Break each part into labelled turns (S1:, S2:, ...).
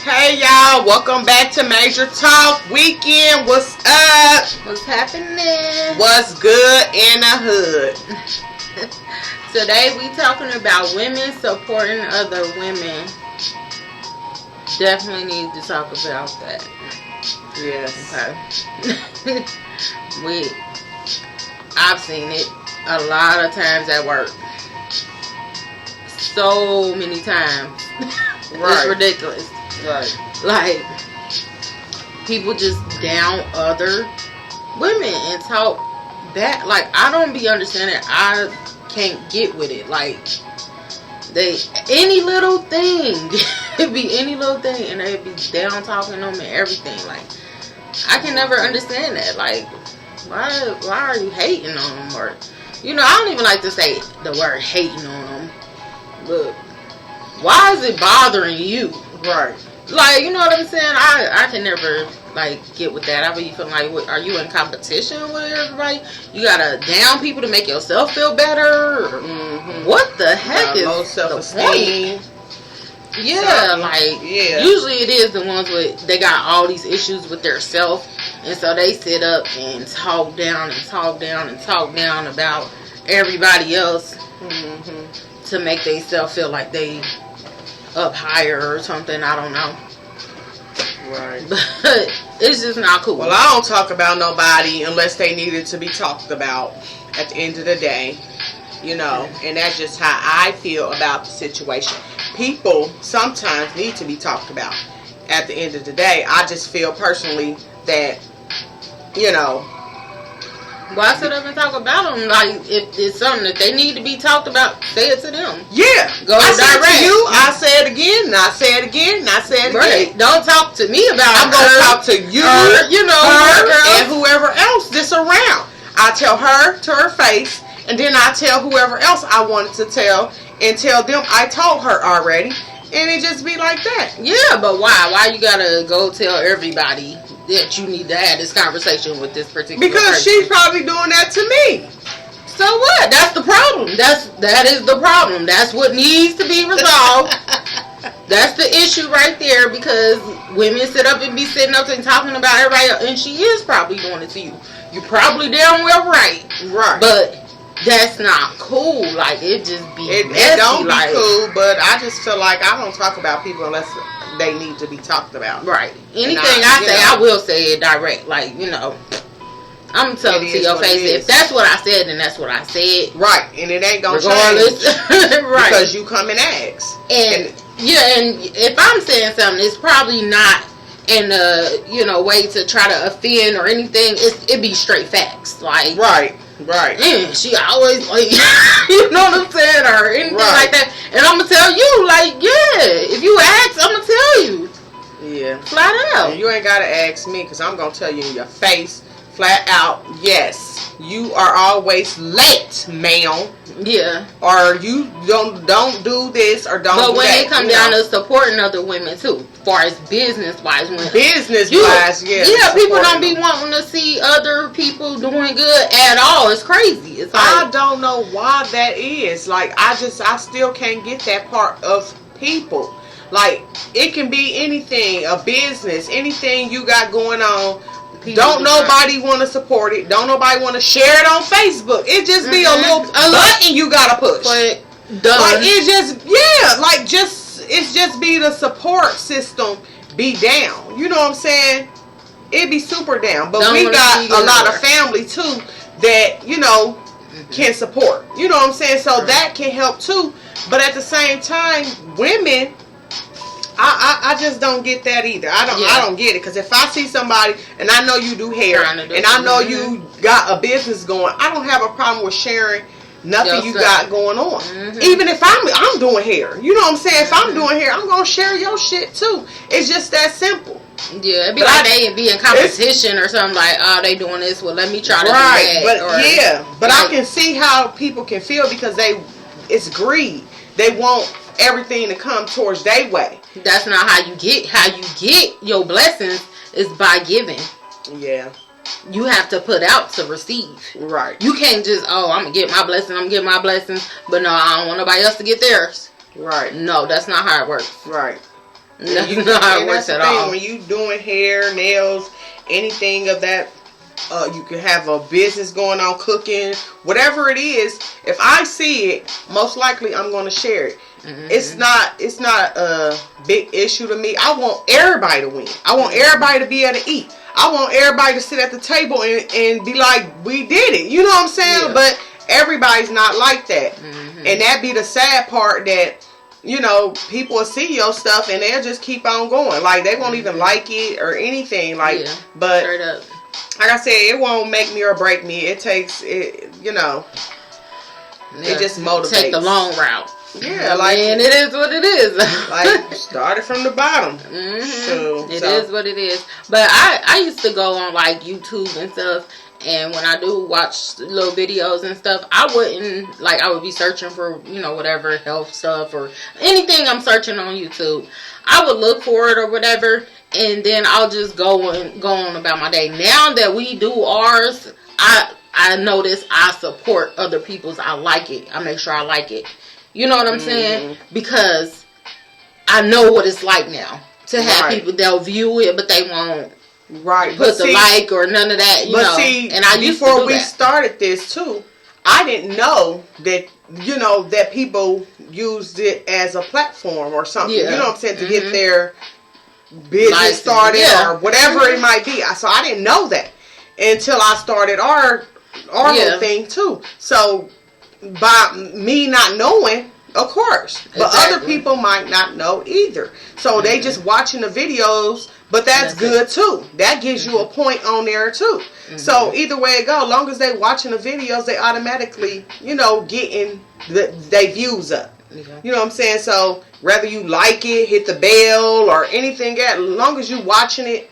S1: Hey y'all, welcome back to Major Talk Weekend. What's up?
S2: What's happening?
S1: What's good in the hood?
S2: Today we talking about women supporting other women. Definitely need to talk about that.
S1: Yes.
S2: Okay. I've seen it a lot of times at work. So many times.
S1: Right.
S2: It's ridiculous.
S1: Right.
S2: Like, people just down other women and talk that. Like, I don't be understanding. I can't get with it. Like, any little thing. It be any little thing and they be down talking them and everything. Like, I can never understand that. Like, why are you hating on them? Or, I don't even like to say the word hating on them. But why is it bothering you?
S1: Right.
S2: Like, you know what I'm saying? I can never, get with that. I be feeling like, are you in competition with everybody? You gotta down people to make yourself feel better?
S1: Mm-hmm.
S2: What the heck is
S1: low self-esteem?
S2: Yeah, usually it is the ones they got all these issues with their self, and so they sit up and talk down and talk down and talk down about everybody else to make themselves feel like they up higher or something. I don't know.
S1: Right.
S2: But it's just not cool.
S1: Well, I don't talk about nobody unless they needed to be talked about at the end of the day. And that's just how I feel about the situation. People sometimes need to be talked about at the end of the day. I just feel personally that,
S2: why sit up and talk about them? Like, if it's something that they need to be talked about, say it to them.
S1: Yeah.
S2: Go
S1: I
S2: direct.
S1: said to you, I say it again, and I say it again, and I say it
S2: Right.
S1: again.
S2: Don't talk to me about it.
S1: I'm going to talk to you,
S2: her,
S1: and whoever else that's around. I tell her to her face, and then I tell whoever else I wanted to tell, and tell them I told her already, and it just be like that.
S2: Yeah, but why? Why you gotta go tell everybody that you need to have this conversation with this particular
S1: Because
S2: person?
S1: she's probably doing that to me.
S2: So what? That's the problem. That is the problem. That's what needs to be resolved. That's the issue right there, because women sit up and be sitting up and talking about everybody else, and she is probably doing it to you. You probably damn well right.
S1: Right.
S2: But that's not cool. Like, it just be messy.
S1: It don't be cool, but I just feel like I don't talk about people unless they need to be talked about.
S2: Right. Anything I say, I will say it direct. Like, I'm going to tell it to your face. If that's what I said, then that's what I said.
S1: Right. And it ain't going to
S2: change. Right.
S1: Because you come and ask.
S2: And if I'm saying something, it's probably not in a, way to try to offend or anything. It be straight facts. Like,
S1: right.
S2: She always, you know what I'm saying, or anything like that. And I'm going to tell you, if you ask, I'm going to tell you.
S1: Yeah.
S2: Flat out.
S1: And you ain't got to ask me, because I'm going to tell you in your face, flat out, yes, you are always late, ma'am.
S2: Yeah.
S1: Or you don't do this or don't do that.
S2: But when it comes down to supporting other women too, as far as business-wise. Yeah, people don't be wanting to see other people doing good at all. It's crazy. It's like,
S1: I don't know why that is. Like, I still can't get that part of people. Like, it can be anything, a business, anything you got going on. Don't nobody want to support it. Don't nobody want to share it on Facebook. It just be a little button you gotta push.
S2: But done.
S1: Like, it's just be the support system be down. You know what I'm saying? It be super down. But we got a lot of family too that, can support. You know what I'm saying? So that can help too. But at the same time, women, I just don't get that either. I don't get it, because if I see somebody and I know you do hair and I know you got a business going, I don't have a problem with sharing nothing you got going on. Even if I'm doing hair, you know what I'm saying? If I'm doing hair, I'm gonna share your shit too. It's just that simple.
S2: Yeah, it'd be like they be in competition or something, like, oh, they doing this, well, let me try to do that.
S1: But I can see how people can feel, because it's greed. They want everything to come towards their way.
S2: That's not how you get your blessings, is by giving.
S1: Yeah.
S2: You have to put out to receive.
S1: Right.
S2: You can't just, I'm going to get my blessings, but no, I don't want nobody else to get theirs.
S1: Right.
S2: No, that's not how it works.
S1: Right.
S2: That's not how it works at all.
S1: When you doing hair, nails, anything of that, you can have a business going on, cooking, whatever it is. If I see it, most likely I'm going to share it. Mm-hmm. It's not a big issue to me. I want everybody to win. I want everybody to be able to eat. I want everybody to sit at the table and be like, we did it. You know what I'm saying? Yeah. But everybody's not like that. Mm-hmm. And that be the sad part, that you know, people will see your stuff and they'll just keep on going. Like, they won't even like it or anything. Like, but straight up, like I said, it won't make me or break me. It takes it, you know. Yeah, it just motivates.
S2: Take the long route.
S1: Yeah, like,
S2: and it is what it is.
S1: Like, started from the bottom.
S2: Mm-hmm. So, it is what it is. But I used to go on like YouTube and stuff. And when I do watch little videos and stuff, I would be searching for, you know, whatever health stuff or anything I'm searching on YouTube. I would look for it or whatever, and then I'll just go on about my day. Now that we do ours, I notice I support other people's. I like it. I make sure I like it. You know what I'm saying? Because I know what it's like now to have people, they'll view it, but they won't.
S1: Right,
S2: put the like or none of that, you know.
S1: See,
S2: and I used
S1: before
S2: to do
S1: we
S2: that.
S1: started this too, I didn't know that, you know, that people used it as a platform or something. Yeah. You know what I'm saying, to get their business started or whatever it might be. So I didn't know that until I started our whole thing too. So by me not knowing, of course, but other people might not know either. So they just watching the videos. But that's good too. That gives you a point on there too. So either way it go, as long as they watching the videos, they automatically, you know, getting they views up. You know what I'm saying? So whether you like it, hit the bell or anything else, as long as you watching it,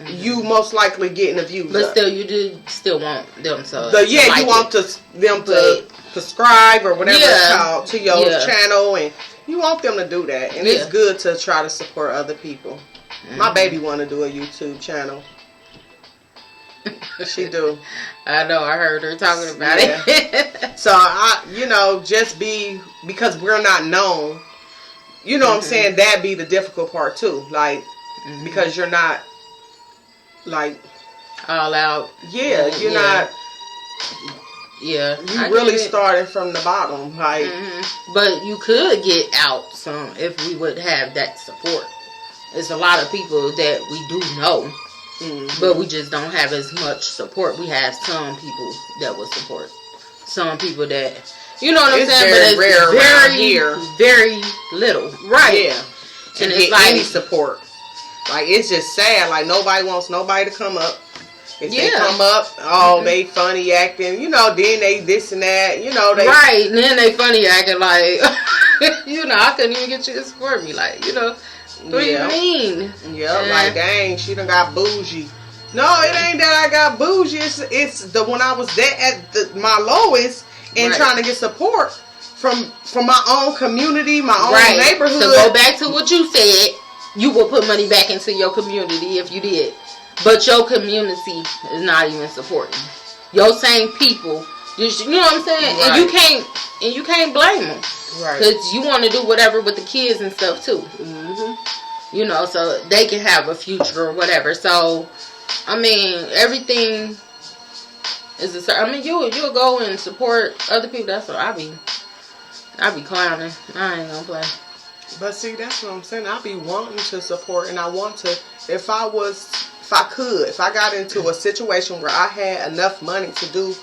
S1: you most likely getting the views
S2: but
S1: up.
S2: Still, you do still want them to.
S1: You want them to subscribe or whatever it's called to your channel, and you want them to do that. And it's good to try to support other people. My baby want to do a YouTube channel. She do.
S2: I know. I heard her talking about it.
S1: So you know, because we're not known. You know what I'm saying? That be the difficult part too. Like, because you're not like
S2: all out.
S1: Yeah, you're not.
S2: Yeah,
S1: you really started from the bottom. Like,
S2: but you could get out some if we would have that support. It's a lot of people that we do know, but we just don't have as much support. We have some people that will support. Some people that, you know what I'm saying?
S1: But it's rare around here.
S2: Very little. Right.
S1: Yeah.
S2: And
S1: it's like any support. Like, it's just sad. Like, nobody wants nobody to come up. If they come up, they funny acting, you know, then they this and that, you know.
S2: Right. And then they funny acting like, you know, I couldn't even get you to support me. Like, you know. What do you mean?
S1: Like, dang, she done got bougie. No, it ain't that I got bougie. It's the when I was at my lowest and trying to get support from my own community, my own neighborhood.
S2: So go back to what you said. You will put money back into your community if you did, but your community is not even supporting your same people. You know what I'm saying?
S1: Right.
S2: And you can't blame them.
S1: Right.
S2: Because you want to do whatever with the kids and stuff too. You know, so they can have a future or whatever. So, I mean, everything is you'll go and support other people. That's what I be clowning. I ain't gonna play.
S1: But see, that's what I'm saying. I be wanting to support, and I want to. If I got into a situation where I had enough money to do,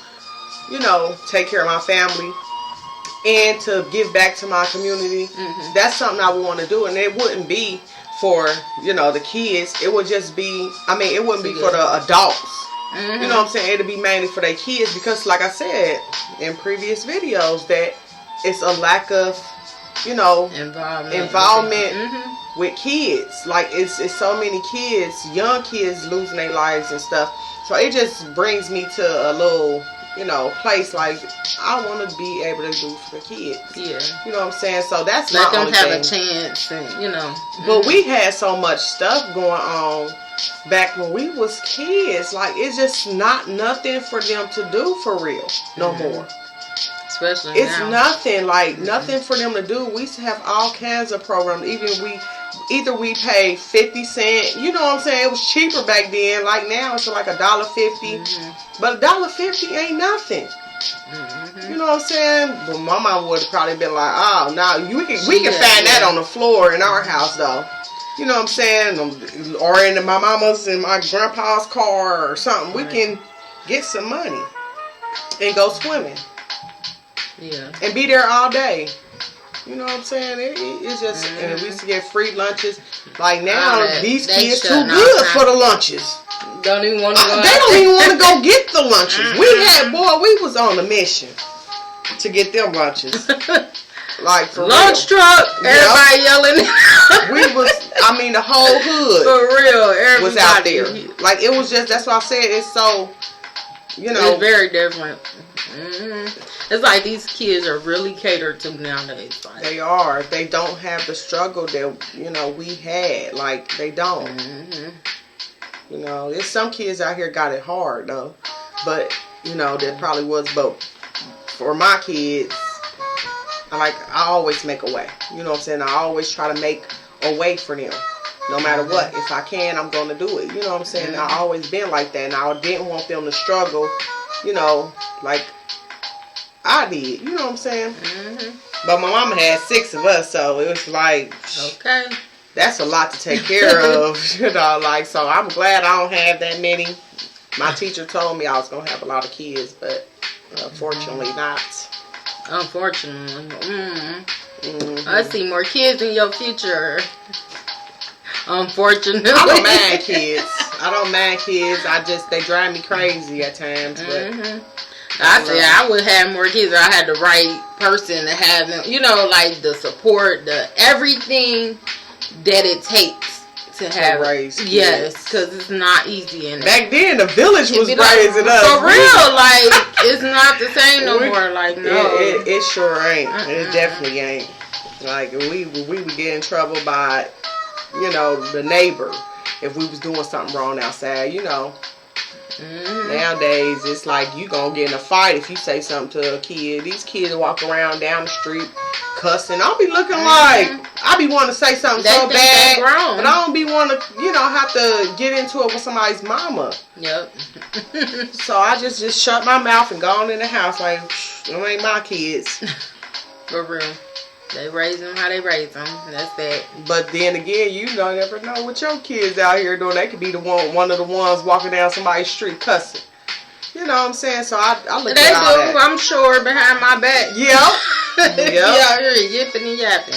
S1: you know, take care of my family and to give back to my community, that's something I would want to do. And it wouldn't be for, you know, the kids. It would just be, it wouldn't be for the adults. You know what I'm saying? It'd be mainly for their kids, because like I said in previous videos, that it's a lack of, you know, involvement with kids. Like, it's so many kids, young kids losing their lives and stuff. So it just brings me to a little, you know, place like I want to be able to do for the kids. Yeah. You know what I'm saying? So that's
S2: let
S1: my
S2: them
S1: only
S2: have
S1: thing.
S2: a chance, and, you know.
S1: But we had so much stuff going on back when we was kids. Like, it's just not nothing for them to do for real no more.
S2: Especially
S1: it's
S2: now.
S1: Nothing, like nothing for them to do. We used to have all kinds of programs. Even we either we pay 50 cents, you know what I'm saying? It was cheaper back then. Like now, it's like $1.50. But $1.50 ain't nothing. You know what I'm saying? But my mom would have probably been like, oh, no, we can find that on the floor in our house, though. You know what I'm saying? Or in my mama's and my grandpa's car or something. We can get some money and go swimming.
S2: Yeah.
S1: And be there all day. You know what I'm saying? It's just, and we used to get free lunches. Like now, these kids too good for the lunches.
S2: Don't even want to go.
S1: They don't even want to go get the lunches. We was on a mission to get them lunches. Like for
S2: lunch
S1: real.
S2: Truck, everybody yelling.
S1: The whole hood.
S2: For real, everybody
S1: was out there. Like it was just, that's why I said it's so,
S2: it's very different. It's like these kids are really catered to nowadays. Like,
S1: they are. They don't have the struggle that, we had. Like, they don't. There's some kids out here got it hard, though. But, there probably was. But for my kids, I always make a way. You know what I'm saying? I always try to make a way for them. No matter what. If I can, I'm going to do it. You know what I'm saying? I always been like that. And I didn't want them to struggle, like I did. You know what I'm saying? But my mama had 6 of us, so it was like,
S2: okay,
S1: that's a lot to take care of. So I'm glad I don't have that many. My teacher told me I was going to have a lot of kids, but unfortunately not.
S2: Unfortunately. I see more kids in your future. Unfortunately.
S1: I don't mind kids. They drive me crazy at times, but
S2: I would have more kids if I had the right person to have them. Like the support, the everything that it takes to have
S1: raise kids.
S2: Yes, because it's not easy.
S1: Back then, the village was raising us.
S2: For real, like it's not the same no more. Like no,
S1: it sure ain't. It definitely ain't. Like we would get in trouble by, the neighbor if we was doing something wrong outside. Nowadays, it's like you gonna get in a fight if you say something to a kid. These kids walk around down the street cussing. I'll be looking like I be wanting to say something so bad, but I don't be want to, have to get into it with somebody's mama.
S2: Yep.
S1: So I just shut my mouth and go on in the house like, them ain't my kids.
S2: For real. They raise them how they raise them. That's that.
S1: But then again, you don't never know what your kids out here doing. They could be one of the ones walking down somebody's street cussing. You know what I'm saying? So I look at all that.
S2: I'm sure, behind my back.
S1: Yep.
S2: You out here yipping and yapping.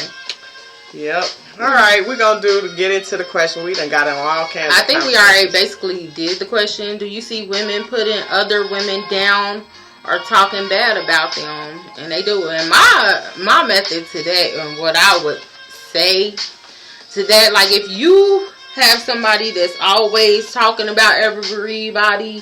S1: Yep. All right, we're going to get into the question. We done got on all kinds of
S2: I think we already basically did the question. Do you see women putting other women down or talking bad about them? And they do. And my method to that, and what I would say to that, like if you have somebody that's always talking about everybody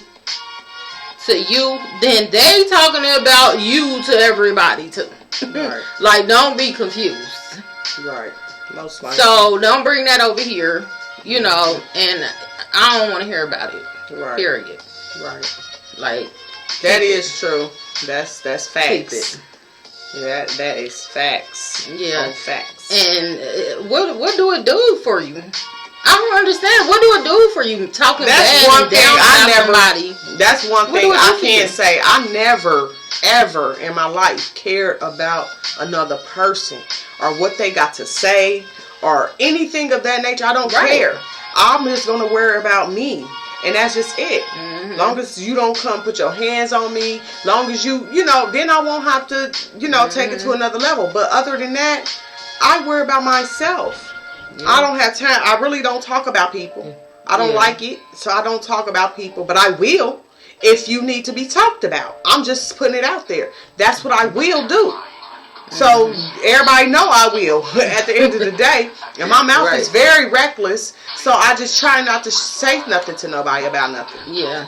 S2: to you, then they talking about you to everybody too.
S1: Right.
S2: Like don't be confused.
S1: Right. Most likely.
S2: So don't bring that over here, and I don't want to hear about it.
S1: Right.
S2: Period.
S1: Right.
S2: Like
S1: that is true. That's facts. Yeah, that is facts.
S2: Yeah.
S1: Facts.
S2: And what do it do for you? I don't understand. What do it do for you talking bad and down about somebody?
S1: That's one thing I can't say. I never, ever in my life cared about another person or what they got to say or anything of that nature. I don't care. I'm just going to worry about me. And that's just it. Long as you don't come put your hands on me, long as you then I won't have to, take it to another level. But other than that, I worry about myself. I don't have time. I really don't talk about people. I don't like it, so I don't talk about people. But I will if you need to be talked about. I'm just putting it out there. That's what I will do. So everybody know I will at the end of the day. And my mouth is very reckless. So I just try not to say nothing to nobody about nothing.
S2: Yeah.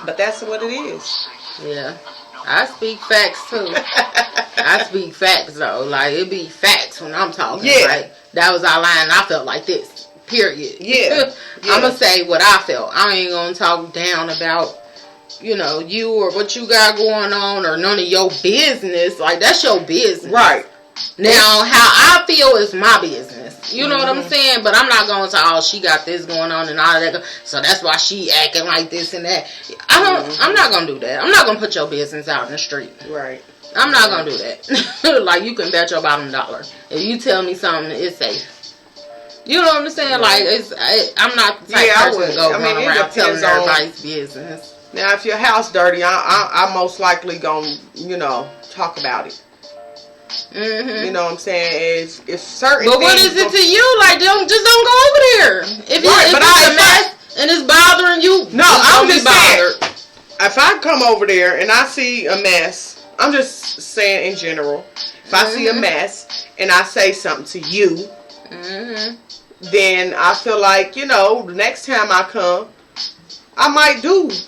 S1: But that's what it is.
S2: Yeah. I speak facts too. I speak facts though. Like it be facts when I'm talking.
S1: Yeah.
S2: Like that was our line. I felt like this. Period.
S1: Yeah.
S2: I'm gonna say what I felt. I ain't gonna talk down about you or what you got going on or none of your business. Like that's your business.
S1: Right.
S2: Now, how I feel is my business. You know what I'm saying? But I'm not going to, oh, she got this going on and all of that. So that's why she acting like this and that. I'm not going to do that. I'm not going to put your business out in the street.
S1: Right.
S2: I'm not going to do that. Like, you can bet your bottom dollar. If you tell me something, it's safe. You know what I'm saying? Like, I'm not the type of person to go run around telling everybody's business.
S1: Now, if your house dirty, I'm most likely going to, talk about it. Mm-hmm. You know what I'm saying? If certain
S2: but what is it to you? Like, don't go over there. If it's a mess and it's bothering you,
S1: no, I'm just saying. If I come over there and I see a mess, I'm just saying in general. If I see a mess and I say something to you, then I feel like, the next time I come, I might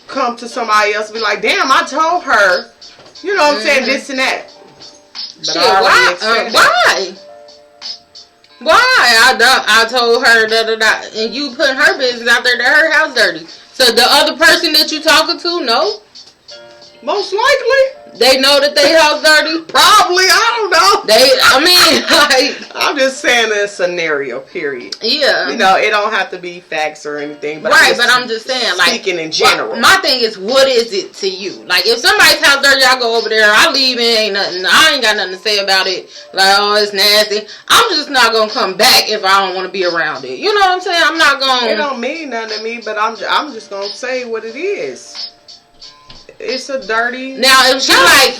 S1: come to somebody else and be like, damn, I told her, you know what I'm saying, this and that. But
S2: shit, why? I told her da, and you putting her business out there that her house dirty. So the other person that you talking to, no?
S1: Most likely.
S2: They know that they house dirty?
S1: Probably, I don't know. I'm just saying a scenario, period.
S2: Yeah.
S1: It don't have to be facts or anything. But
S2: right, but I'm just saying, like,
S1: speaking in general.
S2: My thing is, what is it to you? Like, if somebody's house dirty, I go over there, I leave, and ain't nothing. I ain't got nothing to say about it. Like, oh, it's nasty. I'm just not gonna come back if I don't want to be around it. You know what I'm saying? I'm not gonna.
S1: It don't mean nothing to me, but I'm just gonna say what it is. It's a dirty.
S2: Now, if I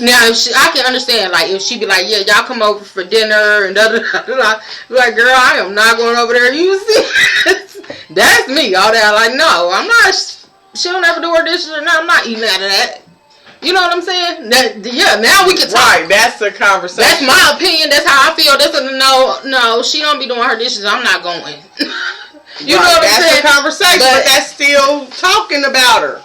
S2: can understand, like, if she be like, yeah, y'all come over for dinner and like, girl, I am not going over there. You see, that's me. All that, like, no, I'm not. She don't ever do her dishes, or no, I'm not eating out of that. You know what I'm saying? Now we can talk.
S1: Right, that's the conversation.
S2: That's my opinion. That's how I feel. That's no, she don't be doing her dishes. I'm not going. You know what I'm saying?
S1: That's the conversation, but that's still talking about her.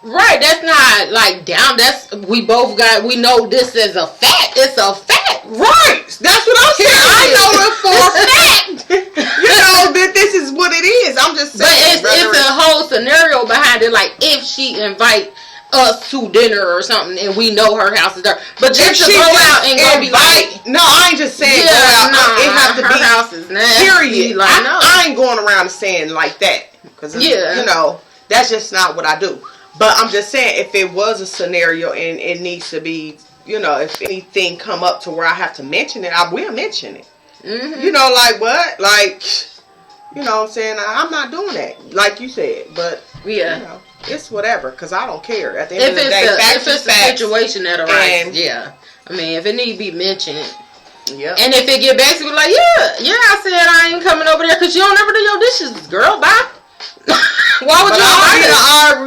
S2: Right, that's not like down. We know this is a fact. It's a fact.
S1: Right, that's what I'm saying. I know it for a fact. That this is what it is. I'm just saying.
S2: But it's a whole scenario behind it. Like, if she invite us to dinner or something and we know her house is there. But just to go out and go be like.
S1: No, I ain't just saying go out. It has to
S2: her
S1: be.
S2: House is nasty.
S1: Period.
S2: Like,
S1: I ain't going around saying like that. Because, that's just not what I do. But I'm just saying, if it was a scenario and it needs to be, if anything come up to where I have to mention it, I will mention it. Mm-hmm. Like what? Like, what I'm saying? I'm not doing that, like you said. But, it's whatever, because I don't care. At the end of the day,
S2: if it's a situation that arises, I mean, if it need to be mentioned.
S1: Yeah.
S2: And if it get back to me like, I said I ain't coming over there because you don't ever do your dishes, girl, bye. Why would
S1: I'll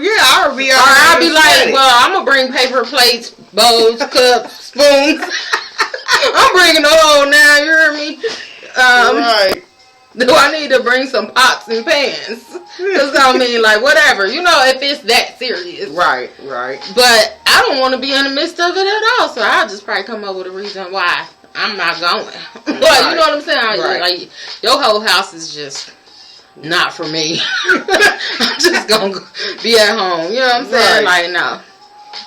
S2: be like, well, I'm gonna bring paper plates, bowls, cups, spoons. I'm bringing the whole now. You hear me?
S1: Right.
S2: Do I need to bring some pots and pans? Because I mean, like, whatever. If it's that serious.
S1: Right.
S2: But I don't want to be in the midst of it at all. So I'll just probably come up with a reason why I'm not going. Like, you know what I'm saying?
S1: Right.
S2: Like, your whole house is just not for me. I'm just gonna be at home. You know what I'm saying? Right. Like, no.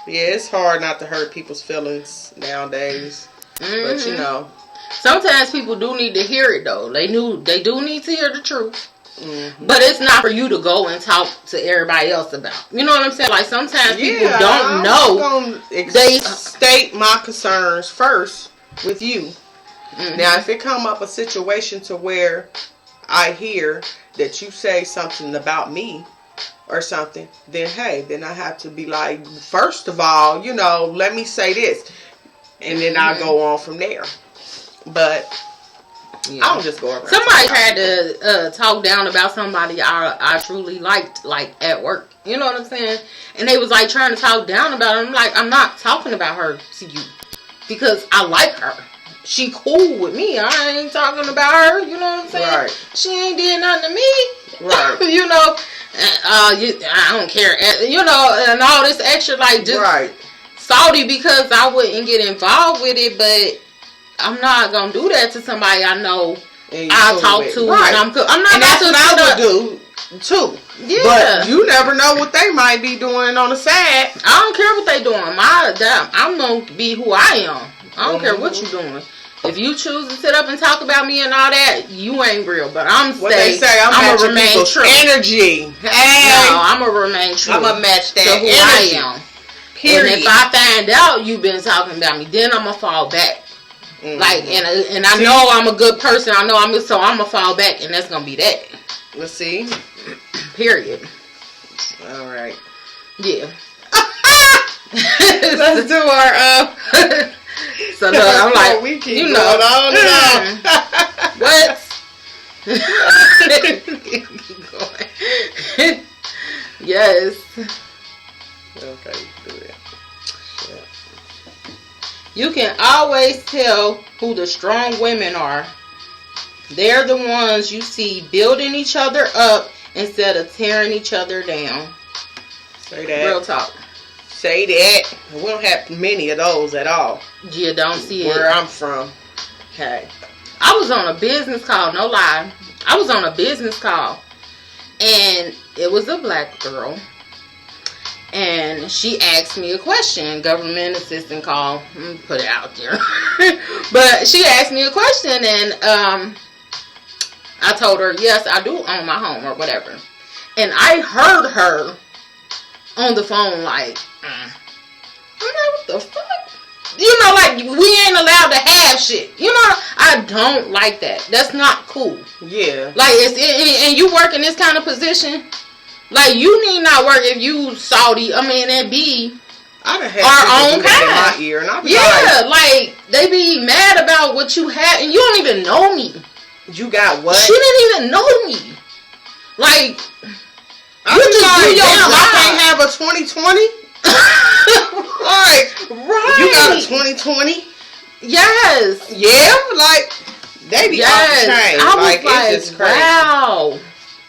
S1: Yeah, it's hard not to hurt people's feelings nowadays. Mm-hmm. But
S2: sometimes people do need to hear it though. They do need to hear the truth. Mm-hmm. But it's not for you to go and talk to everybody else about. You know what I'm saying? Like, sometimes people don't know.
S1: They state my concerns first with you. Mm-hmm. Now, if it come up a situation to where I hear that you say something about me or something, then I have to be like, first of all, let me say this, and then I'll go on from there. But I don't just go around.
S2: Somebody had to talk down about somebody I truly liked, like, at work. You know what I'm saying? And they was like trying to talk down about her. I'm like, I'm not talking about her to you because I like her. She cool with me. I ain't talking about her. You know what I'm saying?
S1: Right.
S2: She ain't did nothing to me.
S1: Right.
S2: I don't care. And all this extra, like, just salty because I wouldn't get involved with it. But I'm not gonna do that to somebody I know I talk to.
S1: Right.
S2: And I'm not.
S1: And that's what I would do too. Yeah. But you never know what they might be doing on the side.
S2: I don't care what they doing. I'm gonna be who I am. I don't care what you're doing. If you choose to sit up and talk about me and all that, you ain't real. But I'm
S1: what they say, I'm gonna remain true. Energy. Hey.
S2: No, I'm gonna remain true.
S1: I'm gonna match that
S2: to who
S1: energy.
S2: I am.
S1: Period.
S2: And if I find out you've been talking about me, then I'm gonna fall back. Like, and I know I'm a good person. I know I'm gonna fall back, and that's gonna be that.
S1: Let's see.
S2: Period.
S1: All right.
S2: Yeah.
S1: Let's do our
S2: So look, I'm like,
S1: we keep
S2: you know, what? Keep going. Yes.
S1: Okay, do it. Yeah.
S2: You can always tell who the strong women are. They're the ones you see building each other up instead of tearing each other down.
S1: Say that.
S2: Real talk.
S1: Say that. We don't have many of those at all.
S2: You don't see
S1: Where
S2: it.
S1: I'm from. Okay.
S2: I was on a business call, no lie. I was on a business call. And it was a black girl. And she asked me a question. Government assistant call. Let me put it out there. But she asked me a question. And I told her, yes, I do own my home or whatever. And I heard her on the phone like, I'm like, what the fuck? You know, like, we ain't allowed to have shit. You know, I don't like that. That's not cool.
S1: Yeah.
S2: Like, and you work in this kind of position, like, you need not work if you Saudi. I mean, and be
S1: I done had
S2: our own kind.
S1: In my ear, and I be
S2: like, they be mad about what you have, and you don't even know me.
S1: You got what?
S2: She didn't even know me. Like,
S1: I you just like, do your job. I can't have a 2020. Like, right? You got a 2020?
S2: Yes.
S1: Yeah, like they be off the chain.
S2: I was like,
S1: it's just crazy.
S2: Wow.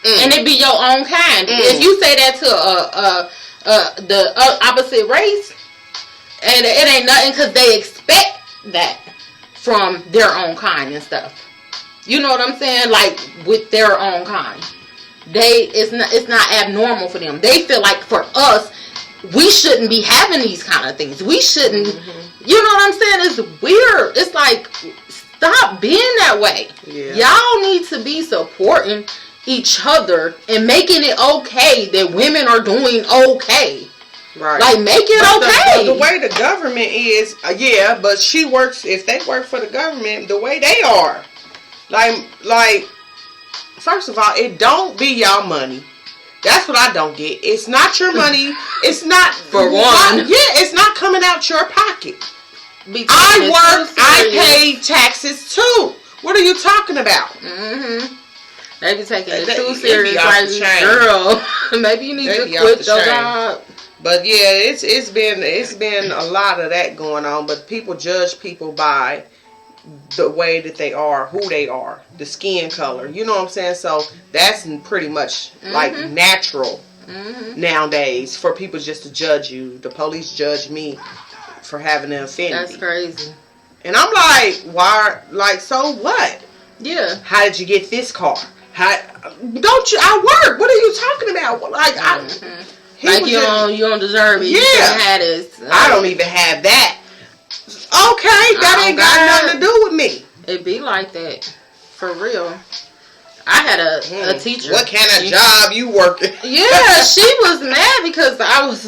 S2: And it be your own kind. If you say that to the opposite race, and it ain't nothing, because they expect that from their own kind and stuff. You know what I'm saying? Like, with their own kind, it's not abnormal for them. They feel like for us, we shouldn't be having these kind of things. We shouldn't. You know what I'm saying? It's weird. It's like, stop being that way. Yeah. Y'all need to be supporting each other and making it okay that women are doing okay.
S1: Right.
S2: Like, make it okay.
S1: The way the government is, yeah, but she works, if they work for the government, the way they are. Like, first of all, it don't be y'all money. That's what I don't get. It's not your money. It's not,
S2: for one.
S1: It's not coming out your pocket. I work, I pay taxes too. What are you talking about?
S2: They be taking it too serious, like, girl. Maybe you need to quit your job.
S1: But yeah, it's been a lot of that going on. But people judge people by the way that they are, who they are, the skin color. You know what I'm saying? So that's pretty much like natural nowadays for people just to judge you. The police judge me for having an affinity.
S2: That's crazy.
S1: And I'm like, why? Like, so what?
S2: Yeah.
S1: How did you get this car? Don't you? I work. What are you talking about? Like,
S2: like you don't deserve it.
S1: Yeah.
S2: You shouldn't have this.
S1: I don't even have that. Okay, that ain't got nothing to do with me.
S2: It be like that, for real. I had a teacher.
S1: What kind of job you working?
S2: Yeah, she was mad because I was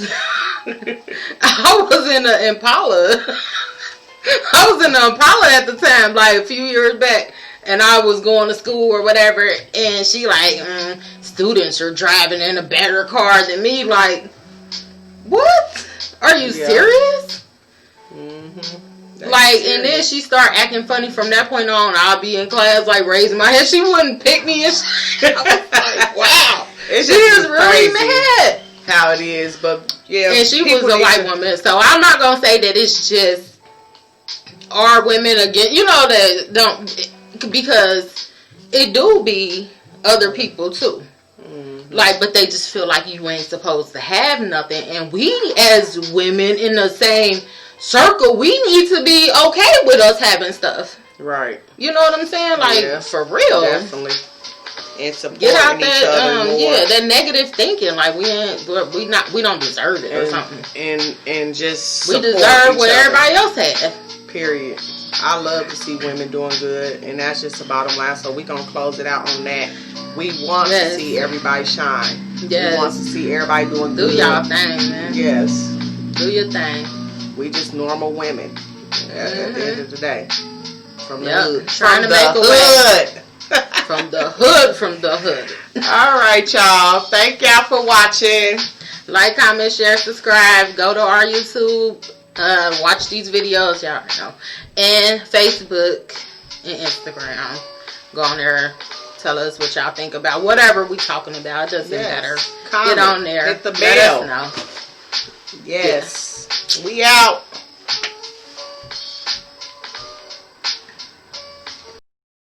S2: in the Impala. I was in the Impala at the time, like a few years back, and I was going to school or whatever, and she like, students are driving in a better car than me. Like, what? Are you serious? Like, and then she start acting funny from that point on. I'll be in class, like, raising my head. She wouldn't pick me, and I was like, wow. She is really mad.
S1: How it is, but yeah.
S2: And she was a white woman, so I'm not going to say that it's just our women again. You know, that don't, because it do be other people too. Like, but they just feel like you ain't supposed to have nothing. And we, as women in the same circle, we need to be okay with us having stuff.
S1: Right.
S2: You know what I'm saying? Like, for real.
S1: Definitely. And supporting
S2: get out
S1: each other more.
S2: Yeah, that negative thinking. Like, we don't deserve it or something.
S1: And just
S2: we deserve what everybody else has.
S1: Period. I love to see women doing good, and that's just the bottom line. So we gonna close it out on that. We want to see everybody shine.
S2: Yes.
S1: We want to see everybody doing good.
S2: Do y'all thing, man.
S1: Yes.
S2: Do your thing.
S1: We just normal women at the end of the day. From the hood.
S2: Trying to make a way. From the hood.
S1: All right, y'all. Thank y'all for watching.
S2: Like, comment, share, subscribe. Go to our YouTube. Watch these videos, y'all know. And Facebook and Instagram. Go on there. Tell us what y'all think about whatever we talking about. It doesn't matter.
S1: Comment.
S2: Get on there.
S1: Hit the bell.
S2: Let us know.
S1: Yes. We out.